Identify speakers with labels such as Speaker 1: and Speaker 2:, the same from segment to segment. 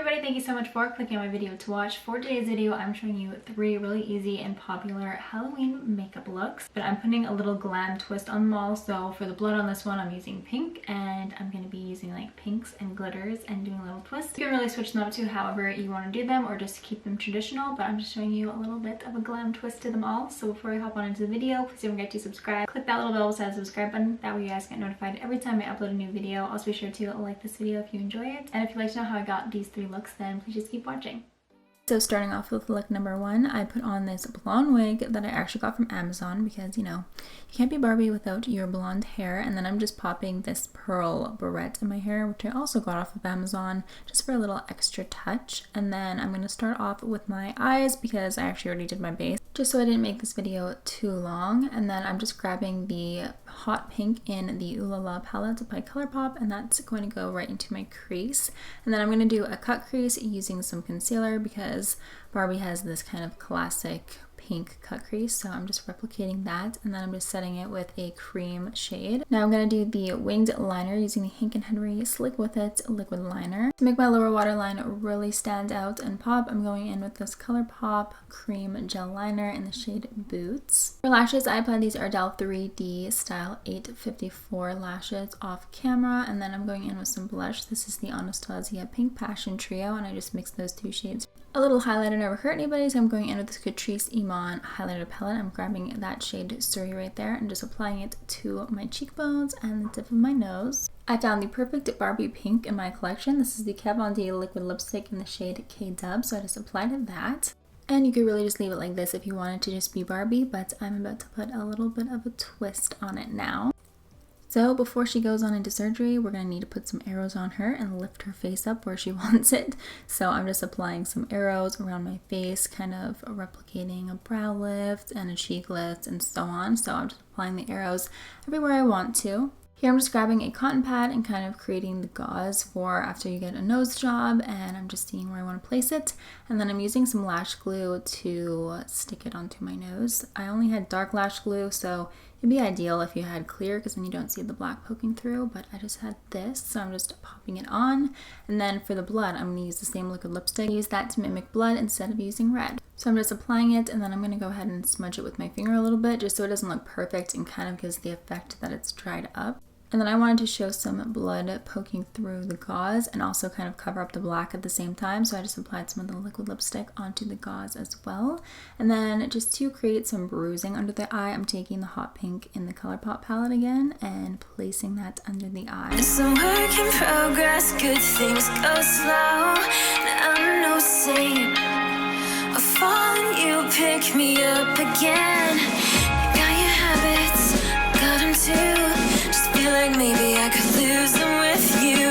Speaker 1: everybody, thank you so much for clicking on my video to watch. For today's video, I'm showing you 3 really easy and popular Halloween makeup looks, but I'm putting a little glam twist on them all. So for the blood on this one, I'm using pink, and I'm going to be using like pinks and glitters and doing a little twist. You can really switch them up to however you want to do them or just keep them traditional, but I'm just showing you a little bit of a glam twist to them all. So before we hop on into the video, please don't forget to subscribe. Click that little bell beside the subscribe button. That way you guys get notified every time I upload a new video. Also be sure to like this video if you enjoy it. And if you'd like to know how I got these 3 looks, then please just keep watching. So starting off with look number 1, I put on this blonde wig that I actually got from Amazon because, you know, you can't be Barbie without your blonde hair. And then I'm just popping this pearl barrette in my hair, which I also got off of Amazon just for a little extra touch. And then I'm going to start off with my eyes because I actually already did my base, just so I didn't make this video too long. And then I'm just grabbing the hot pink in the Ooh La La palette by ColourPop, and that's going to go right into my crease. And then I'm going to do a cut crease using some concealer because Barbie has this kind of classic pink cut crease, so I'm just replicating that, and then I'm just setting it with a cream shade. Now I'm going to do the winged liner using the Hank & Henry Slick With It liquid liner. To make my lower waterline really stand out and pop, I'm going in with this ColourPop cream gel liner in the shade Boots. For lashes, I applied these Ardell 3D Style 854 lashes off camera, and then I'm going in with some blush. This is the Anastasia Pink Passion Trio, and I just mixed those 2 shades. A little highlighter never hurt anybody, so I'm going in with this Catrice Iman highlighter palette. I'm grabbing that shade Surrey right there and just applying it to my cheekbones and the tip of my nose. I found the perfect Barbie pink in my collection. This is the Kat Von D liquid lipstick in the shade K-Dub, so I just applied that. And you could really just leave it like this if you wanted to just be Barbie, but I'm about to put a little bit of a twist on it now. So before she goes on into surgery, we're going to need to put some arrows on her and lift her face up where she wants it. So I'm just applying some arrows around my face, kind of replicating a brow lift and a cheek lift and so on. So I'm just applying the arrows everywhere I want to. Here I'm just grabbing a cotton pad and kind of creating the gauze for after you get a nose job, and I'm just seeing where I want to place it. And then I'm using some lash glue to stick it onto my nose. I only had dark lash glue, so it'd be ideal if you had clear because then you don't see the black poking through, but I just had this, so I'm just popping it on. And then for the blood, I'm going to use the same liquid lipstick. I use that to mimic blood instead of using red. So I'm just applying it, and then I'm going to go ahead and smudge it with my finger a little bit just so it doesn't look perfect and kind of gives the effect that it's dried up. And then I wanted to show some blood poking through the gauze and also kind of cover up the black at the same time. So I just applied some of the liquid lipstick onto the gauze as well. And then just to create some bruising under the eye, I'm taking the hot pink in the ColourPop palette again and placing that under the eye.
Speaker 2: Some work in progress, good things go slow. I'm no saint. I fall and you pick me up again. You got your habits, got them too. Just feel like maybe I could lose them with you.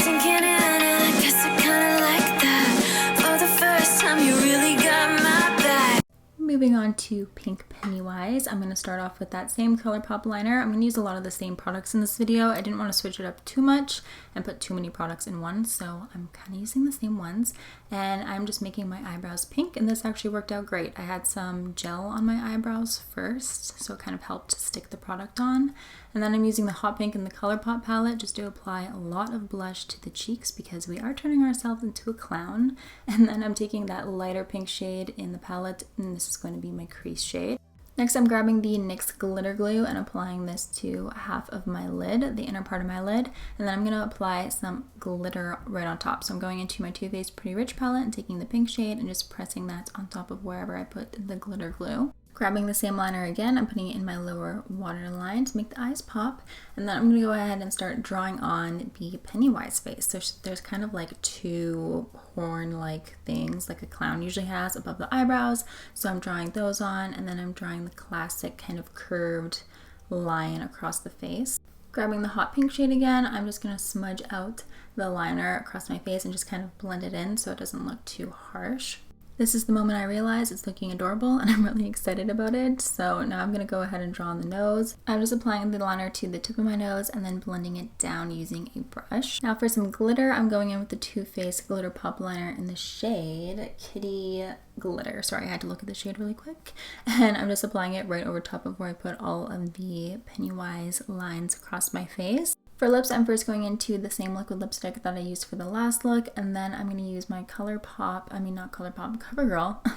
Speaker 2: Sinking in, and I guess I kinda like that. For the first time, you really got my back.
Speaker 1: Moving on to pink Pennywise, I'm going to start off with that same ColourPop liner. I'm going to use a lot of the same products in this video. I didn't want to switch it up too much and put too many products in one, so I'm kind of using the same ones. And I'm just making my eyebrows pink, and this actually worked out great. I had some gel on my eyebrows first, so it kind of helped to stick the product on. And then I'm using the hot pink in the ColourPop palette just to apply a lot of blush to the cheeks because we are turning ourselves into a clown. And then I'm taking that lighter pink shade in the palette, and this is going to be my crease shade. Next, I'm grabbing the NYX glitter glue and applying this to half of my lid, the inner part of my lid, and then I'm going to apply some glitter right on top. So I'm going into my Too Faced Pretty Rich palette and taking the pink shade and just pressing that on top of wherever I put the glitter glue. Grabbing the same liner again, I'm putting it in my lower waterline to make the eyes pop, and then I'm going to go ahead and start drawing on the Pennywise face. So there's kind of like 2 horn-like things like a clown usually has above the eyebrows, so I'm drawing those on, and then I'm drawing the classic kind of curved line across the face. Grabbing the hot pink shade again, I'm just going to smudge out the liner across my face and just kind of blend it in so it doesn't look too harsh. This is the moment I realize it's looking adorable and I'm really excited about it. So now I'm going to go ahead and draw on the nose. I'm just applying the liner to the tip of my nose and then blending it down using a brush. Now for some glitter, I'm going in with the Too Faced Glitter Pop Liner in the shade Kitty Glitter. Sorry, I had to look at the shade really quick. And I'm just applying it right over top of where I put all of the Pennywise lines across my face. For lips, I'm first going into the same liquid lipstick that I used for the last look, and then I'm going to use my CoverGirl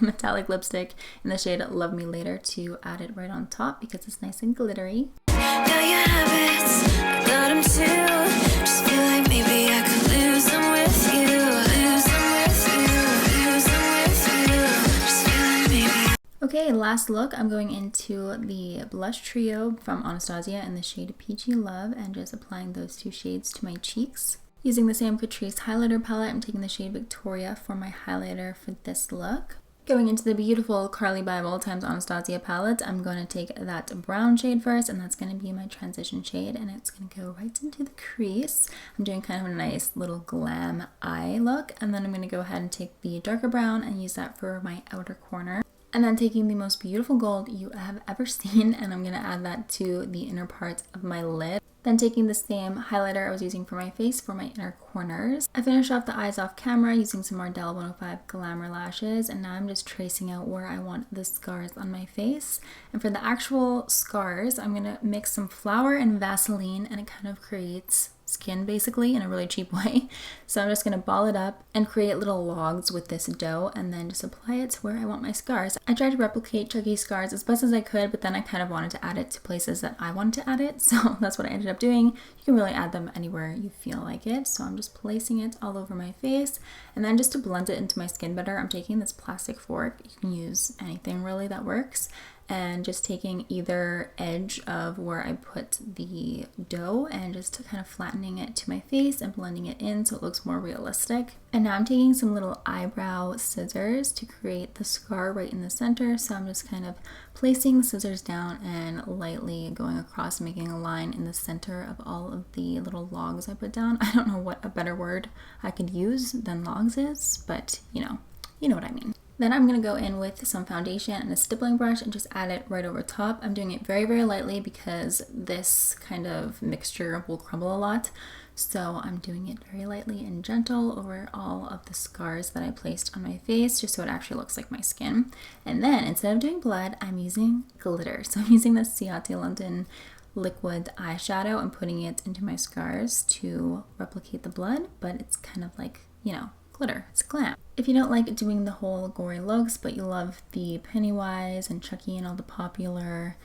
Speaker 1: metallic lipstick in the shade Love Me Later to add it right on top because it's nice and glittery.
Speaker 2: Got your habits, I got them too. Just feel like maybe I could lose them with you. Lose them with you, lose them with you. Just feel like maybe.
Speaker 1: Okay, last look, I'm going into the blush trio from Anastasia in the shade Peachy Love and just applying those two shades to my cheeks. Using the Sam Catrice highlighter palette, I'm taking the shade Victoria for my highlighter for this look. Going into the beautiful Carly Bible times Anastasia palette, I'm going to take that brown shade first, and that's going to be my transition shade, and it's going to go right into the crease. I'm doing kind of a nice little glam eye look, and then I'm going to go ahead and take the darker brown and use that for my outer corner. And then taking the most beautiful gold you have ever seen, and I'm going to add that to the inner part of my lid. Then taking the same highlighter I was using for my face for my inner corners. I finished off the eyes off camera using some Ardell 105 Glamour lashes, and now I'm just tracing out where I want the scars on my face. And for the actual scars, I'm going to mix some flour and Vaseline, and it kind of creates skin basically in a really cheap way. So I'm just going to ball it up and create little logs with this dough and then just apply it to where I want my scars. I tried to replicate Chucky's scars as best as I could, but then I kind of wanted to add it to places that I wanted to add it, so that's what I ended up doing. You can really add them anywhere you feel like it. So I'm just placing it all over my face, and then just to blend it into my skin better, I'm taking this plastic fork. You can use anything really that works, and just taking either edge of where I put the dough and just kind of flattening it to my face and blending it in so it looks more realistic. And now I'm taking some little eyebrow scissors to create the scar right in the center. So I'm just kind of placing the scissors down and lightly going across, making a line in the center of all of the little logs I put down. I don't know what a better word I could use than logs is, but you know what I mean. Then I'm going to go in with some foundation and a stippling brush and just add it right over top. I'm doing it very, very lightly because this kind of mixture will crumble a lot. So I'm doing it very lightly and gentle over all of the scars that I placed on my face, just so it actually looks like my skin. And then instead of doing blood, I'm using glitter. So I'm using the Ciate London liquid eyeshadow and putting it into my scars to replicate the blood, but it's kind of like, glitter. It's glam. If you don't like doing the whole gory looks, but you love the Pennywise and Chucky and all the popular,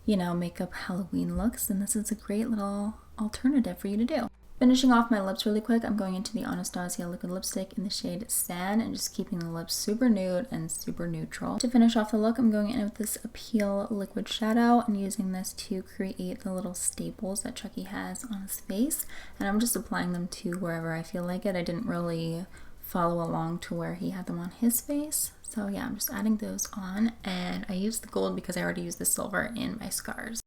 Speaker 1: makeup Halloween looks, then this is a great little alternative for you to do. Finishing off my lips really quick, I'm going into the Anastasia liquid lipstick in the shade Sand and just keeping the lips super nude and super neutral. To finish off the look, I'm going in with this Appeal liquid shadow and using this to create the little staples that Chucky has on his face. And I'm just applying them to wherever I feel like it. I didn't really follow along to where he had them on his face. So yeah, I'm just adding those on, and I used the gold because I already used the silver in my scars.